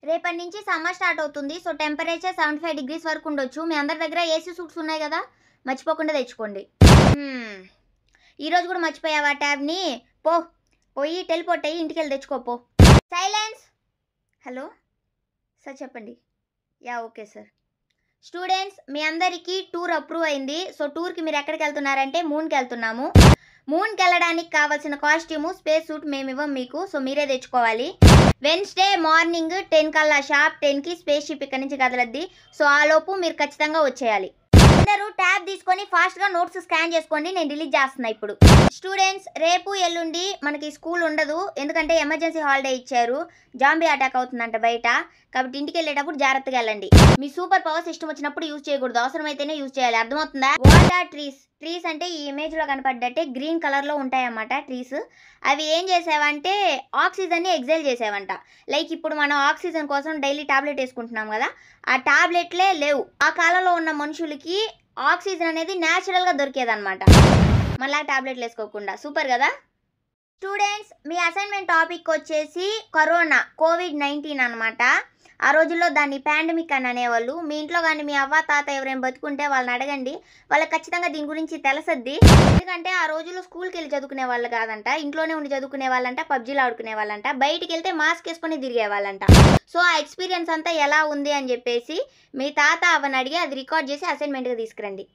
రేపటి నుంచి summer start అవుతుంది. సో టెంపరేచర్ 75 డిగ్రీస్ వరకు ఉండొచ్చు. మీ అందరి దగ్గర ఏసీ సూట్స్ ఉన్నాయి కదా, మర్చిపోకుండా తెచ్చుకోండి. ఈరోజు కూడా మర్చిపోయావా ట్యాబ్ని? పోయి టెలిపోర్ట్ అయ్యి ఇంటికి వెళ్ళి తెచ్చుకోపో. సైలెన్స్. హలో సార్ చెప్పండి. Okay sir. స్టూడెంట్స్, మీ అందరికీ టూర్ అప్రూవ్ అయింది. సో టూర్కి మీరు ఎక్కడికి వెళ్తున్నారంటే మూన్కి వెళ్తున్నాము. మూన్కి వెళ్ళడానికి కావాల్సిన కాస్ట్యూము, స్పేస్ సూట్ మేము ఇవ్వం మీకు, సో మీరే తెచ్చుకోవాలి. వెన్స్డే మార్నింగ్ 10 కల్లా, షార్ప్ 10కి స్పేస్ షిప్ ఇక్కడ నుంచి కదలద్ది. సో ఆలోపు మీరు ఖచ్చితంగా వచ్చేయాలి. అందరూ ట్యాబ్ తీసుకొని ఫాస్ట్గా నోట్స్ స్కాన్ చేసుకోండి. నేను డిలీట్ చేస్తున్నా ఇప్పుడు. స్టూడెంట్స్, రేపు ఎల్లుండి మనకి స్కూల్ ఉండదు, ఎందుకంటే ఎమర్జెన్సీ హాలిడే ఇచ్చారు. జాంబీ అటాక్ అవుతుందంట బయట, కాబట్టి ఇంటికి వెళ్ళేటప్పుడు జాగ్రత్తగా వెళ్ళండి. మీ సూపర్ పవర్స్ ఇష్టం వచ్చినప్పుడు యూజ్ చేయకూడదు, అవసరమైతేనే యూజ్ చేయాలి. అర్థమవుతుందా? What are trees? ట్రీస్ అంటే ఈ ఇమేజ్లో కనపడ్డట్టే గ్రీన్ కలర్లో ఉంటాయన్నమాట ట్రీస్. అవి ఏం చేసావంటే ఆక్సిజన్ని ఎగ్జైల్ చేసావంట. లైక్ ఇప్పుడు మనం ఆక్సిజన్ కోసం డైలీ టాబ్లెట్ వేసుకుంటున్నాం కదా, ఆ టాబ్లెట్లే లేవు. ఆ కాలంలో ఉన్న మనుషులకి ఆక్సిజన్ అనేది న్యాచురల్గా దొరికేదన్నమాట, మళ్ళీ టాబ్లెట్లు వేసుకోకుండా. సూపర్ కదా? స్టూడెంట్స్, మీ అసైన్మెంట్ టాపిక్ వచ్చేసి కరోనా, కోవిడ్-19 అనమాట. ఆ రోజుల్లో దాన్ని పాండమిక్ అని అనేవాళ్ళు. మీ ఇంట్లో కానీ మీ అవ్వ తాత ఎవరైనా బతుకుంటే వాళ్ళని అడగండి, వాళ్ళకి ఖచ్చితంగా దీని గురించి తెలుసద్ది. ఎందుకంటే ఆ రోజుల్లో స్కూల్కి వెళ్ళి చదువుకునే వాళ్ళు కాదంట, ఇంట్లోనే ఉండి చదువుకునే వాళ్ళంట, పబ్జీలు ఆడుకునే వాళ్ళంట, బయటికి వెళ్తే మాస్క్ వేసుకొని తిరిగే వాళ్ళంట. సో ఆ ఎక్స్పీరియన్స్ అంతా ఎలా ఉంది అని చెప్పేసి మీ తాత అవ్వని అడిగి అది రికార్డ్ చేసి అసైన్మెంట్గా తీసుకురండి.